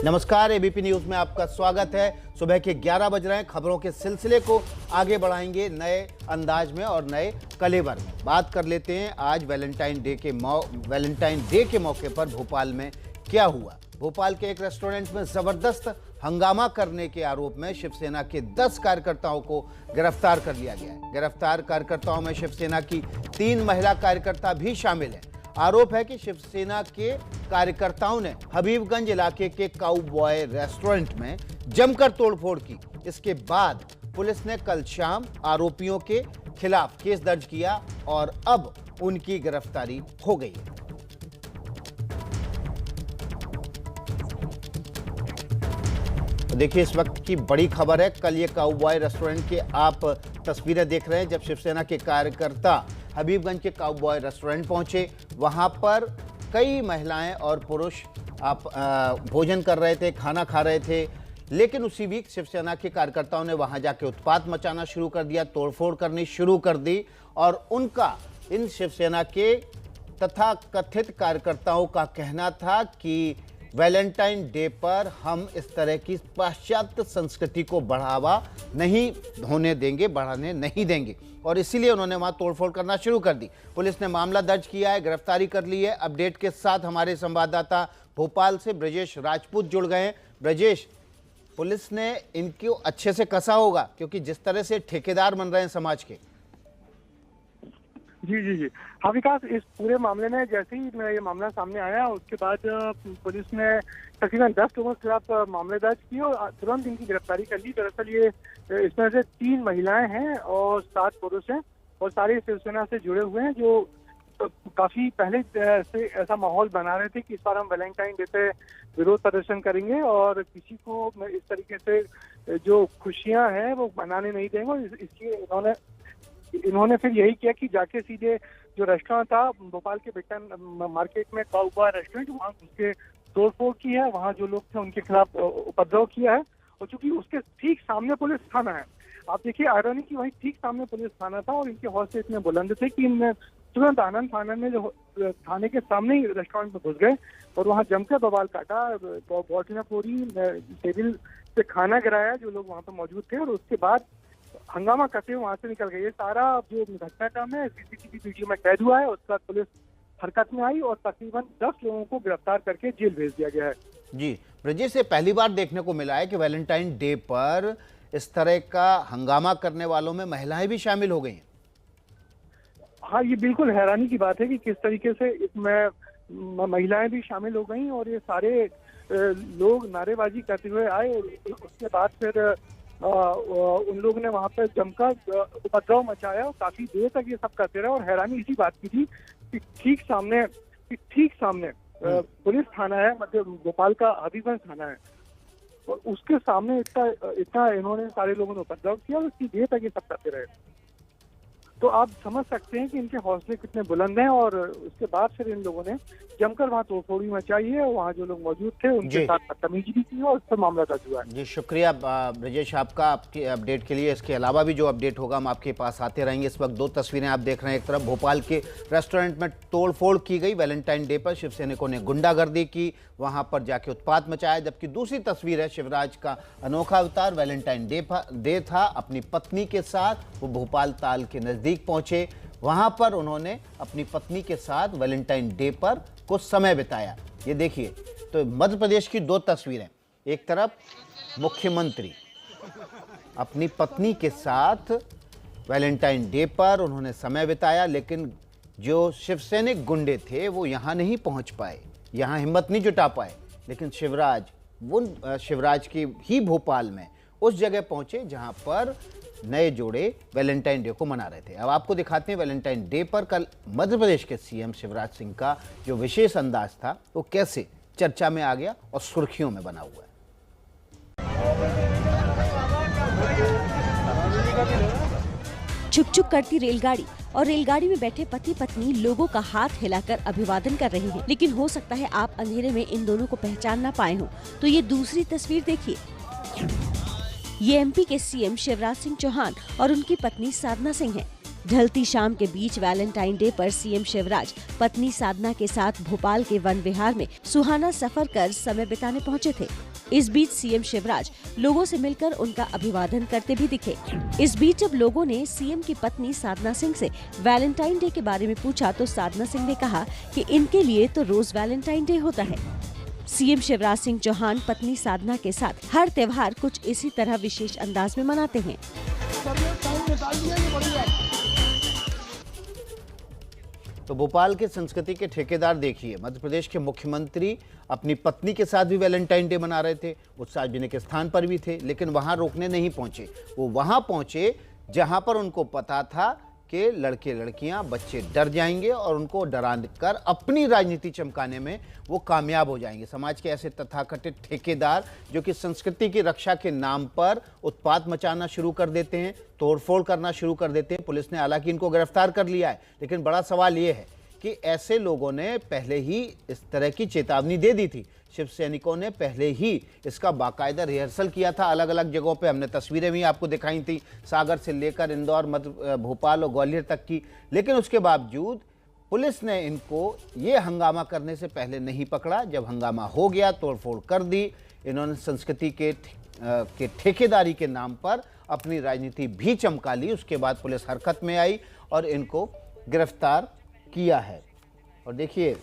नमस्कार, ABP news में आपका स्वागत है। सुबह के 11 बज रहे हैं। खबरों के सिलसिले को आगे बढ़ाएंगे नए अंदाज में और नए कलेवर में। बात कर लेते हैं आज वैलेंटाइन डे के मौके पर भोपाल में क्या हुआ। भोपाल के एक रेस्टोरेंट में जबरदस्त हंगामा करने के आरोप में शिवसेना के 10 कार्यकर्ताओं को गिरफ्तार कर लिया गया है। गिरफ्तार कार्यकर्ताओं में शिवसेना की 3 महिला कार्यकर्ता भी शामिल हैं। आरोप है कि शिवसेना के कार्यकर्ताओं ने हबीबगंज इलाके के काउबॉय रेस्टोरेंट में जमकर तोड़फोड़ की। इसके बाद पुलिस ने कल शाम आरोपियों के खिलाफ केस दर्ज किया और अब उनकी गिरफ्तारी हो गई है। तो देखिए, इस वक्त की बड़ी खबर है। कल ये काउबॉय रेस्टोरेंट के आप तस्वीरें देख रहे हैं जब शिवसेना के कार्यकर्ता हबीबगंज के काउबॉय रेस्टोरेंट पहुंचे। वहां पर कई महिलाएं और पुरुष भोजन कर रहे थे, खाना खा रहे थे, लेकिन उसी बीच शिवसेना के कार्यकर्ताओं ने वहां जाके उत्पात मचाना शुरू कर दिया, तोड़फोड़ करनी शुरू कर दी और उनका इन शिवसेना के तथा कथित कार्यकर्ताओं का कहना था कि वैलेंटाइन डे पर हम इस तरह की पाश्चात्य संस्कृति को बढ़ावा नहीं होने देंगे, बढ़ाने नहीं देंगे और इसीलिए उन्होंने वहां तोड़फोड़ करना शुरू कर दी। पुलिस ने मामला दर्ज किया है, गिरफ्तारी कर ली है। अपडेट के साथ हमारे संवाददाता भोपाल से ब्रजेश राजपूत जुड़ गए हैं। ब्रजेश, पुलिस ने इनको अच्छे से कसा होगा क्योंकि जिस तरह से ठेकेदार बन रहे हैं समाज के। जी। हाँ विकास, इस पूरे मामले में जैसे ही ये मामला सामने आया उसके बाद पुलिस ने तकरीबन 10 लोगों के खिलाफ मामले दर्ज किए और तुरंत इनकी गिरफ्तारी कर ली। दरअसल ये इसमें से 3 महिलाएं हैं और 7 पुरुष हैं और सारे शिवसेना से जुड़े हुए हैं, जो काफी पहले से ऐसा माहौल बना रहे थे कि इस बार हम वैलेंटाइन डे पे विरोध प्रदर्शन करेंगे और किसी को इस तरीके से जो खुशियां हैं वो मनाने नहीं देंगे। इसलिए इन्होंने फिर यही किया कि जाके सीधे जो रेस्टोरेंट था भोपाल के बिट्टन मार्केट में काउबॉय रेस्टोरेंट, वहाँ उसके तोड़फोड़ की है, वहाँ जो लोग थे उनके खिलाफ उपद्रव किया है और चूंकि उसके ठीक सामने पुलिस थाना है, आप देखिए आयरनी की वही ठीक सामने पुलिस थाना था और इनके हौसले इतने बुलंद थे कि इनने तुरंत आनंद फानन में जो थाने के सामने ही रेस्टोरेंट में घुस गए और वहाँ जमकर बवाल काटा, बॉटलें फोड़ी, टेबल पे खाना गिराया जो लोग वहाँ पर मौजूद थे और उसके बाद हंगामा करते हुए वहां से निकल गए। ये सारा जो घटनाक्रम है सीसीटीवी वीडियो में कैद हुआ है। उसके बाद पुलिस हरकत में आई और तकरीबन 10 लोगों को गिरफ्तार करके जेल भेज दिया गया है। जी ब्रजेश, से पहली बार देखने को मिला है कि वैलेंटाइन डे पर इस तरह का हंगामा करने वालों में महिलाएं भी शामिल हो गई हैं। हाँ, ये बिल्कुल हैरानी की बात है कि किस तरीके से इसमें महिलाएं भी शामिल हो गई और ये सारे लोग नारेबाजी करते हुए आए और उसके बाद फिर उन लोगों ने वहां पर जमकर उपद्रव मचाया और काफी देर तक ये सब करते रहे। और हैरानी इसी बात की थी कि ठीक सामने पुलिस थाना है, मतलब भोपाल का हबीबगंज थाना है और उसके सामने इतना इन्होंने सारे लोगों ने उपद्रव किया और इतनी देर तक ये सब करते रहे। तो आप समझ सकते हैं कि इनके हौसले कितने बुलंद हैं और उसके बाद फिर इन लोगों ने जमकर वहाँ तोड़फोड़ी मचाई है। वहाँ जो लोग मौजूद थे उनके साथ बदतमीजी भी की और उस पर मामला दर्ज हुआ है। जी शुक्रिया ब्रजेश आपका, आपके अपडेट के लिए। इसके अलावा भी जो अपडेट होगा हम आपके पास आते रहेंगे। इस वक्त 2 तस्वीरें आप देख रहे हैं। एक तरफ भोपाल के रेस्टोरेंट में तोड़फोड़ की गई वैलेंटाइन डे पर, शिवसैनिकों ने गुंडागर्दी की, वहां पर जाके उत्पात मचाया। जबकि दूसरी तस्वीर है शिवराज का अनोखा अवतार। वैलेंटाइन डे था, अपनी पत्नी के साथ वो भोपाल ताल के नजदीक पहुंचे। वहां पर उन्होंने अपनी पत्नी के साथ वैलेंटाइन डे पर कुछ समय बिताया। ये देखिए, तो मध्य प्रदेश की 2 तस्वीरें। एक तरफ मुख्यमंत्री अपनी पत्नी के साथ वैलेंटाइन डे पर उन्होंने समय बिताया, लेकिन जो शिवसैनिक गुंडे थे वो यहाँ नहीं पहुँच पाए, यहाँ हिम्मत नहीं जुटा पाए। लेकिन शिवराज की ही भोपाल में उस जगह पहुँचे जहाँ पर नए जोड़े वैलेंटाइन डे को मना रहे थे। अब आपको दिखाते हैं वैलेंटाइन डे पर कल मध्य प्रदेश के सीएम शिवराज सिंह का जो विशेष अंदाज था वो कैसे चर्चा में आ गया और सुर्खियों में बना हुआ है। चुक चुक करती रेलगाड़ी और रेलगाड़ी में बैठे पति पत्नी लोगों का हाथ हिलाकर अभिवादन कर रहे हैं, लेकिन हो सकता है आप अंधेरे में इन दोनों को पहचान ना पाए हो। तो ये दूसरी तस्वीर देखिए। ये एमपी के सीएम शिवराज सिंह चौहान और उनकी पत्नी साधना सिंह हैं। ढलती शाम के बीच वैलेंटाइन डे पर सीएम शिवराज पत्नी साधना के साथ भोपाल के वन विहार में सुहाना सफर कर समय बिताने पहुंचे थे। इस बीच सीएम शिवराज लोगों से मिलकर उनका अभिवादन करते भी दिखे। इस बीच जब लोगों ने सीएम की पत्नी साधना सिंह से वैलेंटाइन डे के बारे में पूछा तो साधना सिंह ने कहा कि इनके लिए तो रोज वैलेंटाइन डे होता है। सीएम शिवराज सिंह चौहान पत्नी साधना के साथ हर त्योहार कुछ इसी तरह विशेष अंदाज में मनाते हैं। तो भोपाल के संस्कृति के ठेकेदार देखिए, मध्य प्रदेश के मुख्यमंत्री अपनी पत्नी के साथ भी वैलेंटाइन डे मना रहे थे, वो सार्वजनिक स्थान पर भी थे, लेकिन वहां रोकने नहीं पहुंचे। वो वहां पहुंचे जहां पर उनको पता था कि लड़के लड़कियां बच्चे डर जाएंगे और उनको डरा कर अपनी राजनीति चमकाने में वो कामयाब हो जाएंगे। समाज के ऐसे तथाकथित ठेकेदार जो कि संस्कृति की रक्षा के नाम पर उत्पात मचाना शुरू कर देते हैं, तोड़फोड़ करना शुरू कर देते हैं। पुलिस ने हालांकि इनको गिरफ्तार कर लिया है, लेकिन बड़ा सवाल ये है कि ऐसे लोगों ने पहले ही इस तरह की चेतावनी दे दी थी। शिव सैनिकों ने पहले ही इसका बाकायदा रिहर्सल किया था। अलग अलग जगहों पे हमने तस्वीरें भी आपको दिखाई थी, सागर से लेकर इंदौर, भोपाल और ग्वालियर तक की। लेकिन उसके बावजूद पुलिस ने इनको ये हंगामा करने से पहले नहीं पकड़ा। जब हंगामा हो गया, तोड़फोड़ कर दी, इन्होंने संस्कृति के ठेकेदारी के नाम पर अपनी राजनीति भी चमका ली। उसके बाद पुलिस हरकत में आई और इनको गिरफ्तार किया है। और देखिए,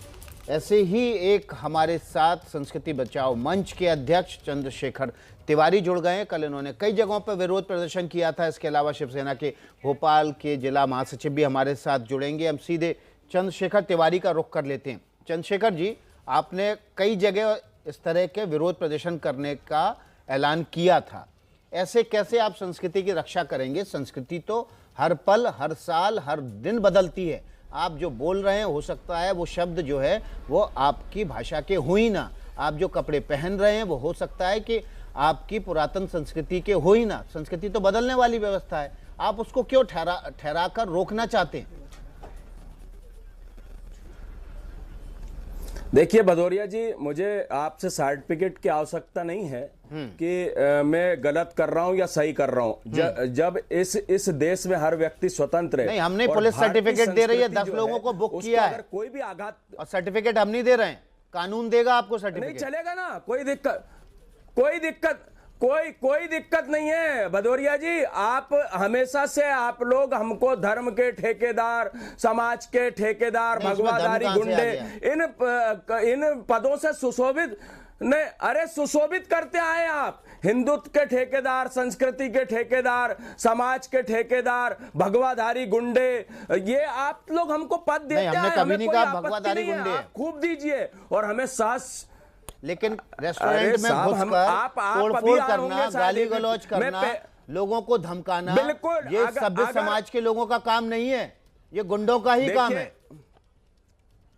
ऐसे ही एक हमारे साथ संस्कृति बचाओ मंच के अध्यक्ष चंद्रशेखर तिवारी जुड़ गए हैं। कल इन्होंने कई जगहों पर विरोध प्रदर्शन किया था। इसके अलावा शिवसेना के भोपाल के जिला महासचिव भी हमारे साथ जुड़ेंगे। हम सीधे चंद्रशेखर तिवारी का रुख कर लेते हैं। चंद्रशेखर जी, आपने कई जगह इस तरह के विरोध प्रदर्शन करने का ऐलान किया था, ऐसे कैसे आप संस्कृति की रक्षा करेंगे? संस्कृति तो हर पल, हर साल, हर दिन बदलती है। आप जो बोल रहे हैं, हो सकता है वो शब्द जो है वो आपकी भाषा के हो ही ना। आप जो कपड़े पहन रहे हैं वो हो सकता है कि आपकी पुरातन संस्कृति के हो ही ना। संस्कृति तो बदलने वाली व्यवस्था है, आप उसको क्यों ठहरा कर रोकना चाहते हैं? देखिए भदौरिया जी, मुझे आपसे सर्टिफिकेट की आवश्यकता नहीं है कि मैं गलत कर रहा हूं या सही कर रहा हूं। जब इस देश में हर व्यक्ति स्वतंत्र है। नहीं, हमने पुलिस सर्टिफिकेट दे रही है, 10 लोगों को बुक किया है। अगर कोई भी आघात, और सर्टिफिकेट हम नहीं दे रहे हैं, कानून देगा आपको नहीं सर्टिफिकेट। चलेगा ना, कोई दिक्कत नहीं है भदौरिया जी। आप हमेशा से आप लोग हमको धर्म के ठेकेदार, समाज के ठेकेदार, भगवादारी गुंडे, इन पदों से सुशोभित नहीं, अरे सुशोभित करते आए आप। हिंदुत्व के ठेकेदार, संस्कृति के ठेकेदार, समाज के ठेकेदार, भगवाधारी गुंडे, ये आप लोग हमको पद देते हैं। हमने कभी नहीं कहा भगवाधारी गुंडे। खूब दीजिए और हमें सास, लेकिन रेस्टोरेंट में घुसकर तोड़फोड़ करना, गाली गलौज करना, लोगों को धमकाना, ये सभ्य समाज के लोगों का काम नहीं है, ये गुंडों का ही काम है।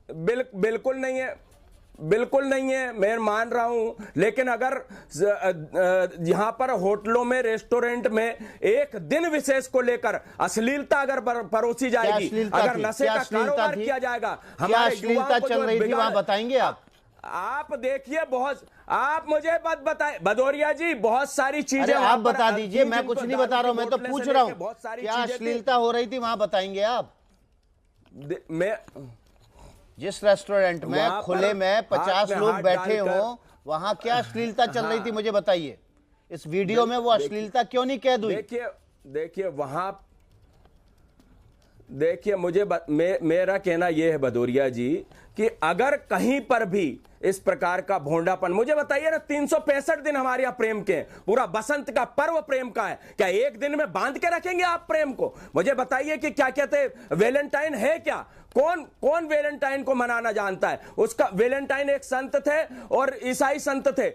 बिल्कुल नहीं है, बिल्कुल नहीं है, मैं मान रहा हूं। लेकिन अगर यहां पर होटलों में, रेस्टोरेंट में एक दिन विशेष को लेकर अश्लीलता अगर परोसी जाएगी, अगर नशे का कारोबार किया जाएगा, हमारे अश्लीलता चल रही थी वहां, बताएंगे आप देखिए, बहुत, आप मुझे बात बताए भदौरिया जी, बहुत सारी चीजें आप बता दीजिए। मैं कुछ नहीं बता रहा हूं, मैं तो पूछ रहा हूं क्या अश्लीलता हो रही थी वहां, बताएंगे आप? मैं जिस रेस्टोरेंट में खुले में 50 लोग बैठे हो, वहां क्या अश्लीलता चल रही थी, मुझे बताइए। इस वीडियो में वो अश्लीलता क्यों नहीं कैद हुई? देखिए वहां, देखिए मेरा कहना यह है भदौरिया जी कि अगर कहीं पर भी इस प्रकार का भोंडापन, मुझे बताइए ना, 365 दिन हमारे यहाँ प्रेम के हैं, पूरा बसंत का पर्व प्रेम का है, क्या एक दिन में बांध के रखेंगे आप प्रेम को? मुझे बताइए कि क्या कहते हैं, वैलेंटाइन है क्या? कौन वैलेंटाइन को मनाना जानता है? उसका वैलेंटाइन एक संत थे और ईसाई संत थे,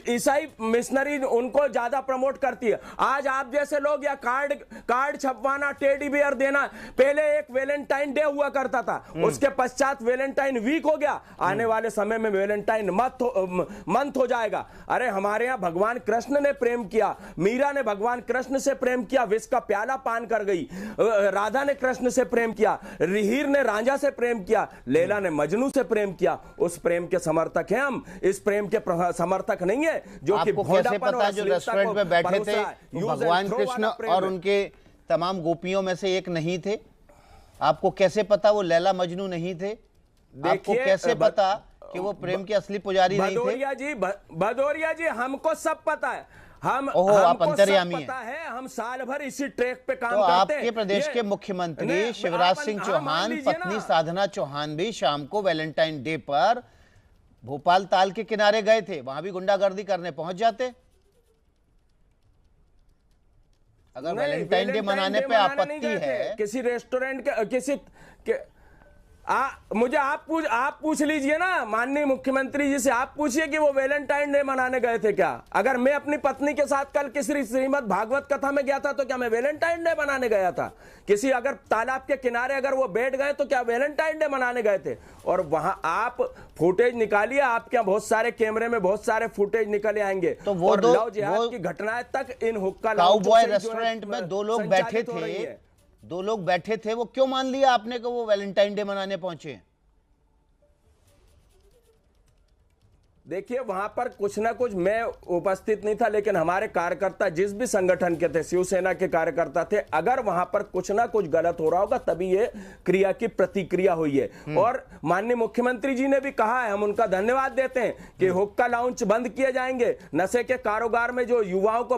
ईसाई मिशनरी उनको ज्यादा प्रमोट करती है। आज आप जैसे लोग या कार्ड छपवाना, टेडी बियर देना, पहले एक वैलेंटाइन डे हुआ करता था, उसके पश्चात वैलेंटाइन वीक हो गया, आने वाले समय में वैलेंटाइन मंथ हो जाएगा। अरे हमारे यहाँ भगवान कृष्ण ने प्रेम किया, मीरा ने भगवान कृष्ण से प्रेम किया, विष का प्याला पान कर गई, राधा ने कृष्ण से प्रेम किया, हीर ने रांझा से प्रेम किया, लैला ने मजनू से प्रेम किया। उस प्रेम के समर्थक हैं हम, इस प्रेम के समर्थक नहीं है जो कि कैसे पता जो रेस्टोरेंट में बैठे थे भगवान कृष्ण और उनके तमाम गोपियों में से एक नहीं थे? आपको कैसे पता वो लैला मजनू नहीं थे? आपको कैसे पता कि वो प्रेम के असली पुजारी नहीं थे? भदौरिया जी हमको सब पता है। हमको आप अंतर्यामी सब पता है। हम साल भर इसी ट्रैक पे काम तो करते हैं। आपके प्रदेश के मुख्यमंत्री शिवराज सिंह चौहान, पत्नी साधना चौहान भी शाम को वैलेंटाइन डे पर भोपाल ताल के किनारे गए थे, वहां भी गुंडागर्दी करने पहुंच जाते। अगर वैलेंटाइन डे मनाने पे आपत्ति है, किसी रेस्टोरेंट के किसी के मुझे आप पूछ लीजिए ना माननीय मुख्यमंत्री जी से, आप पूछिए कि वो वैलेंटाइन डे मनाने गए थे क्या? अगर मैं अपनी पत्नी के साथ कल किसी श्रीमद् भागवत कथा में गया था तो क्या मैं वैलेंटाइन डे मनाने गया था? किसी अगर तालाब के किनारे अगर वो बैठ गए तो क्या वैलेंटाइन डे मनाने गए थे? और वहां आप फुटेज निकालिए, आपके यहाँ बहुत सारे कैमरे में बहुत सारे फुटेज निकले आएंगे। तो वो लव जिहाद की घटनाएं तक इन हुक्का काउबॉय रेस्टोरेंट में दो लोग बैठे थे, वो क्यों मान लिया आपने कि वो वैलेंटाइन डे मनाने पहुंचे? देखिए वहां पर कुछ ना कुछ, मैं उपस्थित नहीं था लेकिन हमारे कार्यकर्ता जिस भी संगठन के थे, शिवसेना के कार्यकर्ता थे, अगर वहां पर कुछ ना कुछ गलत हो रहा होगा तभी ये क्रिया की प्रतिक्रिया हुई है। और माननीय मुख्यमंत्री जी ने भी कहा है, हम उनका धन्यवाद देते हैं कि हुक्का लाउंज बंद किए जाएंगे। नशे के कारोबार में जो युवाओं को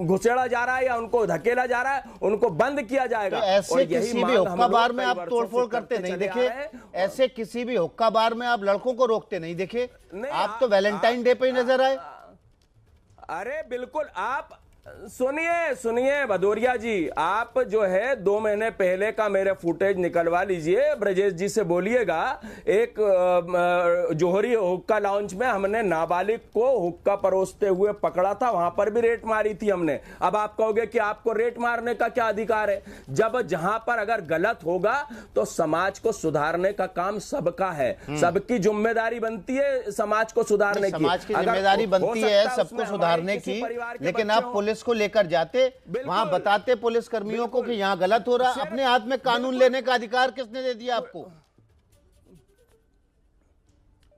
घुसेड़ा जा रहा है या उनको धकेला जा रहा है, उनको बंद किया जाएगा। तो ऐसे किसी भी हुक्का बार में आप तोड़फोड़ करते नहीं देखे? ऐसे किसी भी हुक्का बार में आप लड़कों को रोकते नहीं देखे? आप तो वैलेंटाइन डे पे ही नजर आए। अरे बिल्कुल। आप सुनिए भदौरिया जी, आप जो है 2 महीने पहले का मेरे फुटेज निकलवा लीजिए, ब्रजेश जी से बोलिएगा। एक जोहरी हुक्का लाउंज में हमने नाबालिग को हुक्का परोसते हुए पकड़ा था, वहां पर भी रेट मारी थी हमने। अब आप कहोगे कि आपको रेट मारने का क्या अधिकार है? जब जहां पर अगर गलत होगा तो समाज को सुधारने का काम सबका है, सबकी जिम्मेदारी बनती है समाज को सुधारने की। समाज की जिम्मेदारी बनती है सबको सुधारने की, लेकिन आप पुलिस को लेकर जाते, वहां बताते पुलिस कर्मियों को कि यहां गलत हो रहा। अपने हाथ में कानून लेने का अधिकार किसने दे दिया आपको?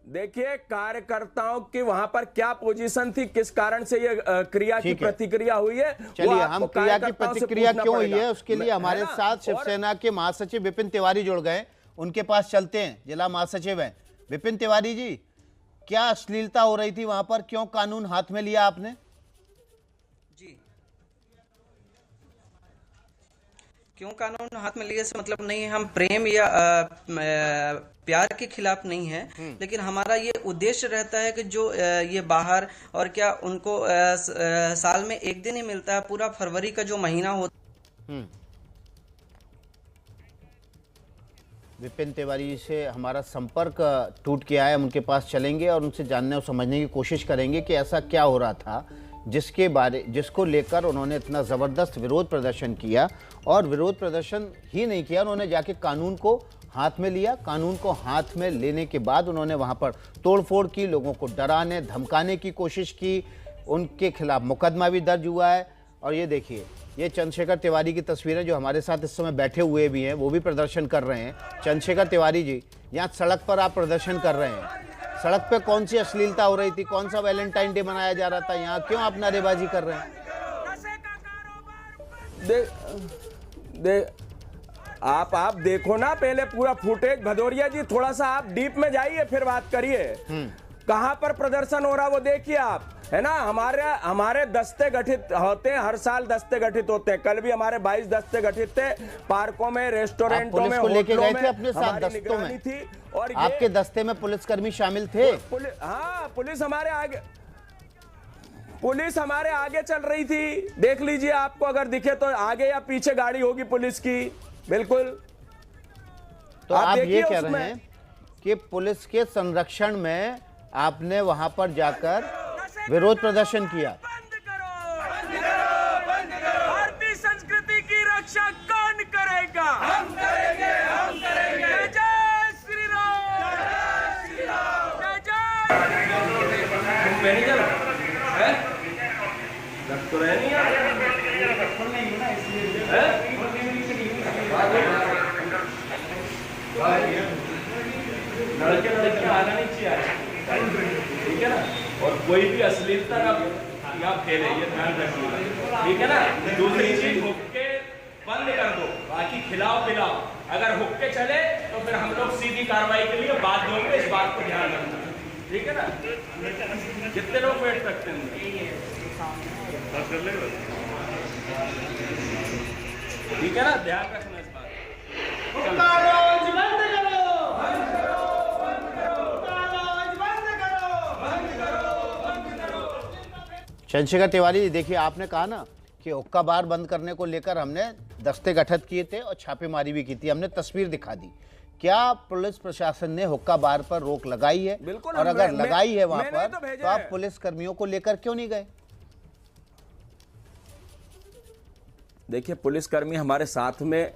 देखिए कार्यकर्ताओं की वहां पर क्या पोजीशन थी, किस कारण से ये क्रिया की प्रतिक्रिया हुई है। चलिए, हम क्रिया की प्रतिक्रिया क्यों हुई है उसके लिए हमारे साथ शिवसेना के महासचिव विपिन तिवारी जुड़ गए, उनके पास चलते हैं। जिला महासचिव हैं विपिन तिवारी जी, क्या अश्लीलता हो रही थी वहां पर? क्यों कानून हाथ में लिया आपने? जी, क्यों कानून हाथ में लिए से मतलब नहीं है, हम प्रेम या प्यार के खिलाफ नहीं है, लेकिन हमारा ये उद्देश्य रहता है कि जो ये बाहर और क्या उनको साल में एक दिन ही मिलता है, पूरा फरवरी का जो महीना होता। विपिन तिवारी जी से हमारा संपर्क टूट गया है, हम उनके पास चलेंगे और उनसे जानने और समझने की कोशिश करेंगे कि ऐसा क्या हो रहा था जिसको लेकर उन्होंने इतना ज़बरदस्त विरोध प्रदर्शन किया। और विरोध प्रदर्शन ही नहीं किया, उन्होंने जाके कानून को हाथ में लिया। कानून को हाथ में लेने के बाद उन्होंने वहाँ पर तोड़फोड़ की, लोगों को डराने धमकाने की कोशिश की। उनके खिलाफ मुकदमा भी दर्ज हुआ है। और ये देखिए, ये चंद्रशेखर तिवारी की तस्वीरें जो हमारे साथ इस समय बैठे हुए भी हैं, वो भी प्रदर्शन कर रहे हैं। चंद्रशेखर तिवारी जी, यहाँ सड़क पर आप प्रदर्शन कर रहे हैं, सड़क पे कौन सी अश्लीलता हो रही थी? कौन सा वैलेंटाइन डे मनाया जा रहा था? यहाँ क्यों आप नारेबाजी कर रहे हैं? आप देखो ना पहले पूरा फुटेज। भदौरिया जी थोड़ा सा आप डीप में जाइए फिर बात करिए। कहां पर प्रदर्शन हो रहा वो देखिए आप, है ना। हमारे दस्ते गठित होते हैं, हर साल दस्ते गठित होते हैं। कल भी हमारे 22 दस्ते गठित थे, पार्कों में, रेस्टोरेंटों में, लेके गए थे अपने साथ दस्तों में थी। और आपके दस्ते में पुलिसकर्मी शामिल थे? हाँ, पुलिस हमारे आगे चल रही थी। देख लीजिए, आपको अगर दिखे तो आगे या पीछे गाड़ी होगी पुलिस की, बिल्कुल। तो आप ये कह रहे हैं कि पुलिस के संरक्षण में आपने वहां पर जाकर विरोध प्रदर्शन किया? भारतीय संस्कृति की रक्षा कौन करेगा? हम करेंगे, हम करेंगे। जय श्री राम, जय श्री राम, लड़के आना नहीं चाहिए, ठीक है ना। और कोई भी अश्लीलता ना यहाँ फैले, ये ध्यान रखिएगा, ठीक है ना। दूसरी चीज हुक्के बंद कर दो। बाकी खिलाओ पिलाओ, अगर हुक्के चले तो फिर हम लोग सीधी कार्रवाई के लिए बाध्य होंगे, इस बात को ध्यान रखना, ठीक है ना। कितने लोग वेट रखते हैं? ठीक है ना, ध्यान रखना इस बात। चंद्रशेखर तिवारी, देखिए आपने कहा ना कि हुक्का बार बंद करने को लेकर हमने दस्ते गठित किए थे और छापेमारी भी की थी, हमने तस्वीर दिखा दी। क्या पुलिस प्रशासन ने हुक्का बार पर रोक लगाई है? बिल्कुल, और अगर लगाई है वहां पर तो आप है। पुलिस कर्मियों को लेकर क्यों नहीं गए? देखिए, पुलिसकर्मी हमारे साथ में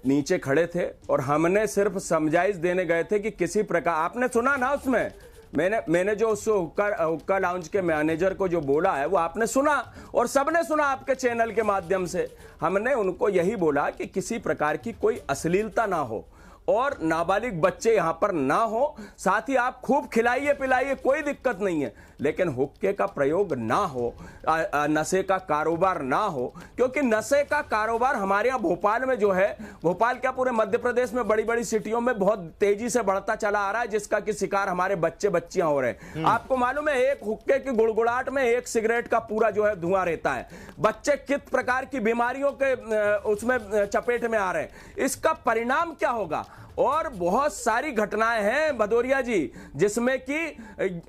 नीचे खड़े थे और हमने सिर्फ समझाइश देने गए थे कि किसी प्रकार, आपने सुना ना उसमें, मैंने जो उस हुक्का लाउंज के मैनेजर को जो बोला है वो आपने सुना और सबने सुना आपके चैनल के माध्यम से। हमने उनको यही बोला कि किसी प्रकार की कोई अश्लीलता ना हो और नाबालिग बच्चे यहां पर ना हो, साथ ही आप खूब खिलाइए पिलाइए, कोई दिक्कत नहीं है, लेकिन हुक्के का प्रयोग ना हो, नशे का कारोबार ना हो, क्योंकि नशे का कारोबार हमारे यहाँ भोपाल में जो है, भोपाल क्या पूरे मध्य प्रदेश में बड़ी बड़ी सिटियों में बहुत तेजी से बढ़ता चला आ रहा है, जिसका कि शिकार हमारे बच्चे बच्चियां हो रहे हैं। आपको मालूम है, एक हुक्के की गुड़गुड़ाहट में एक सिगरेट का पूरा जो है धुआं रहता है। बच्चे किस प्रकार की बीमारियों के उसमें चपेट में आ रहे हैं, इसका परिणाम क्या होगा? और बहुत सारी घटनाएं हैं भदौरिया जी, जिसमें कि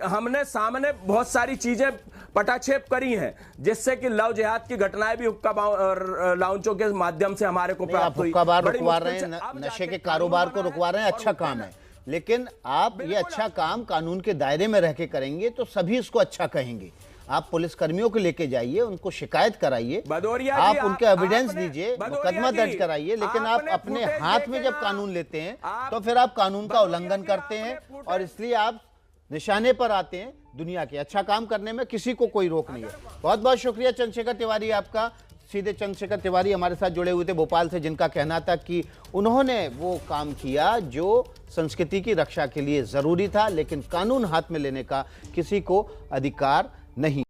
हमने सामने बहुत सारी चीजें पटाक्षेप करी हैं, जिससे कि लव जिहाद की घटनाएं भी हुक्का लाउंजों के माध्यम से हमारे को प्राप्त हुई। हुक्का बार रुकवा रहे हैं, नशे के कारोबार को रुकवा रहे हैं, अच्छा काम है, लेकिन आप ये अच्छा काम कानून के दायरे में रह के करेंगे तो सभी इसको अच्छा कहेंगे। आप पुलिस कर्मियों को लेके जाइए, उनको शिकायत कराइए, आप उनके एविडेंस दीजिए, मुकदमा दर्ज कराइए, लेकिन आप अपने हाथ में जब कानून लेते हैं तो फिर आप कानून का उल्लंघन करते हैं और इसलिए आप निशाने पर आते हैं। दुनिया के अच्छा काम करने में किसी को कोई रोक नहीं है। बहुत बहुत शुक्रिया चंद्रशेखर तिवारी आपका। सीधे चंद्रशेखर तिवारी हमारे साथ जुड़े हुए थे भोपाल से, जिनका कहना था कि उन्होंने वो काम किया जो संस्कृति की रक्षा के लिए जरूरी था, लेकिन कानून हाथ में लेने का किसी को अधिकार नहीं।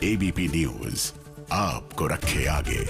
एबीपी न्यूज आपको रखे आगे।